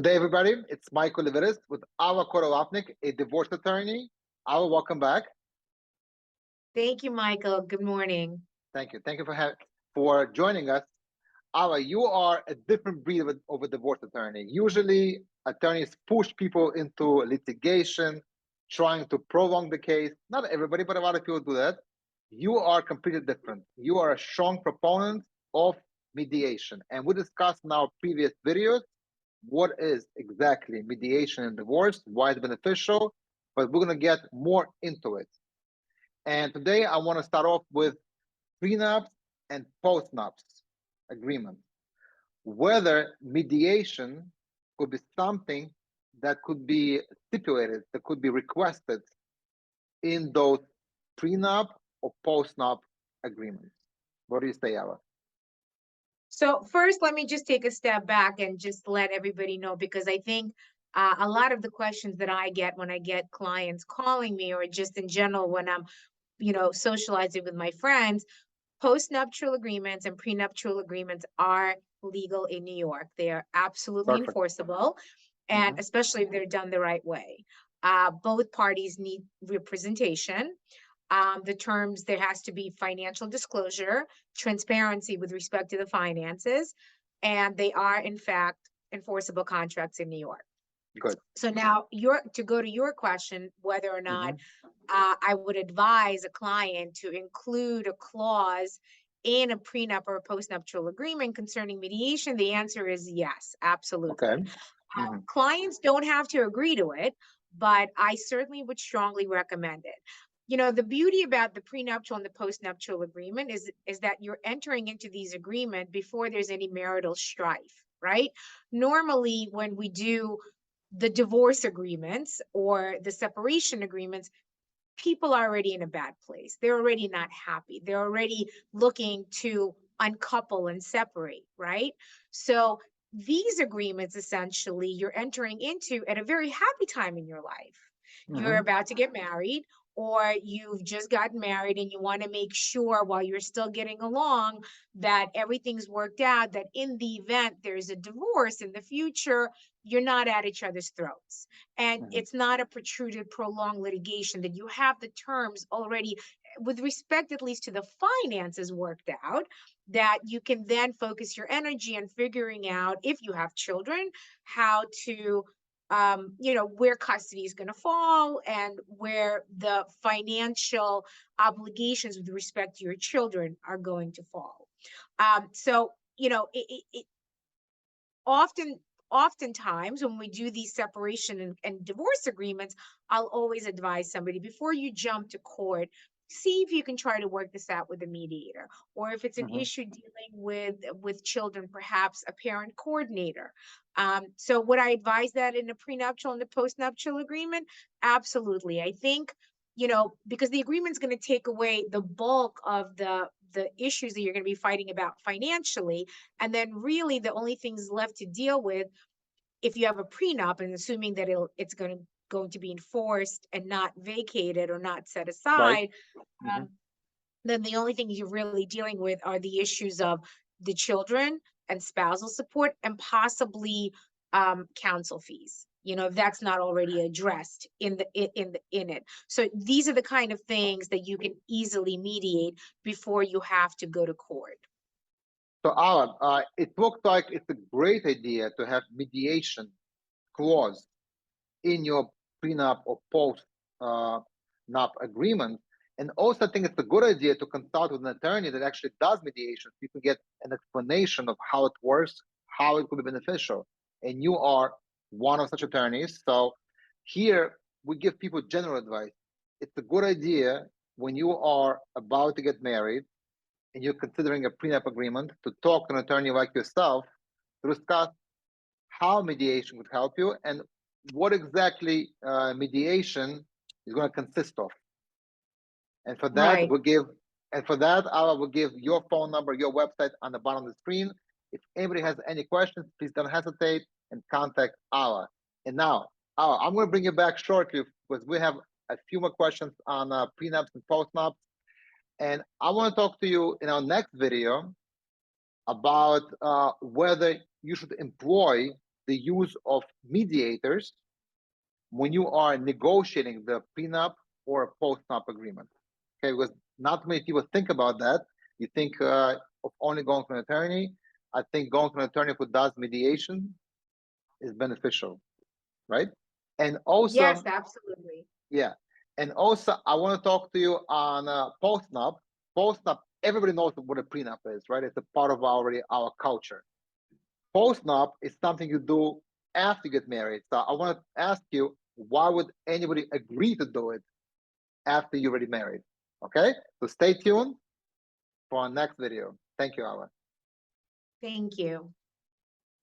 day, everybody. It's Michael Leveris with Alla Kurolapnik, a divorce attorney. Alla, welcome back. Thank you, Michael. Good morning. Thank you. Thank you for joining us. Alla, you are a different breed of a divorce attorney. Usually, attorneys push people into litigation, trying to prolong the case. Not everybody, but a lot of people do that. You are completely different. You are a strong proponent of mediation. And we discussed in our previous videos what is exactly mediation in divorce, why it's beneficial, but we're going to get more into it. And today I want to start off with prenups and postnups agreements. Whether mediation could be something that could be stipulated, that could be requested in those prenup or postnup agreements. What do you say, Alla? So first, let me just take a step back and just let everybody know, because I think a lot of the questions that I get when I get clients calling me, or just in general when I'm, socializing with my friends, postnuptial agreements and prenuptial agreements are legal in New York. They are absolutely enforceable, and especially if they're done the right way. Both parties need representation. The terms, there has to be financial disclosure, transparency with respect to the finances, and they are in fact enforceable contracts in New York. Good. So now to go to your question, whether or not I would advise a client to include a clause in a prenup or a postnuptial agreement concerning mediation, the answer is yes, absolutely. Okay. Clients don't have to agree to it, but I certainly would strongly recommend it. The beauty about the prenuptial and the postnuptial agreement is that you're entering into these agreements before there's any marital strife, right? Normally, when we do the divorce agreements or the separation agreements, people are already in a bad place. They're already not happy. They're already looking to uncouple and separate, right? So these agreements, essentially, you're entering into at a very happy time in your life. You're about to get married, or you've just gotten married and you want to make sure while you're still getting along that everything's worked out, that in the event there's a divorce in the future, you're not at each other's throats. And it's not a protruded, prolonged litigation, that you have the terms already, with respect at least to the finances, worked out, that you can then focus your energy on figuring out, if you have children, how to where custody is going to fall and where the financial obligations with respect to your children are going to fall. Oftentimes when we do these separation and divorce agreements, I'll always advise somebody, before you jump to court, see if you can try to work this out with a mediator, or if it's an issue dealing with children, perhaps a parent coordinator. So would I advise that in a prenuptial and the postnuptial agreement? Absolutely. I think, because the agreement's going to take away the bulk of the issues that you're going to be fighting about financially, and then really the only things left to deal with, if you have a prenup, and assuming that it's going to be enforced and not vacated or not set aside, then the only things you're really dealing with are the issues of the children and spousal support, and possibly counsel fees, if that's not already addressed in it. So these are the kind of things that you can easily mediate before you have to go to court. So Alla, it looks like it's a great idea to have mediation clause in your prenup or post-nup agreement. And also, I think it's a good idea to consult with an attorney that actually does mediation, so you can get an explanation of how it works, how it could be beneficial. And you are one of such attorneys. So here we give people general advice. It's a good idea when you are about to get married and you're considering a prenup agreement to talk to an attorney like yourself to discuss how mediation would help you and what exactly mediation is going to consist of. And for that, Alla will give your phone number, your website on the bottom of the screen. If anybody has any questions, please don't hesitate and contact Alla. And now, Alla, I'm going to bring you back shortly because we have a few more questions on prenups and postnups. And I want to talk to you in our next video about whether you should employ the use of mediators when you are negotiating the prenup or a postnup agreement. Okay, because not many people think about that. You think of only going to an attorney. I think going to an attorney who does mediation is beneficial, right? And also, Yes, absolutely. yeah, and also I want to talk to you on postnup. Postnup, everybody knows what a prenup is, right? It's a part of our culture. Postnup is something you do after you get married. So I want to ask you, why would anybody agree to do it after you're already married? Okay, so stay tuned for our next video. Thank you, Alla. Thank you.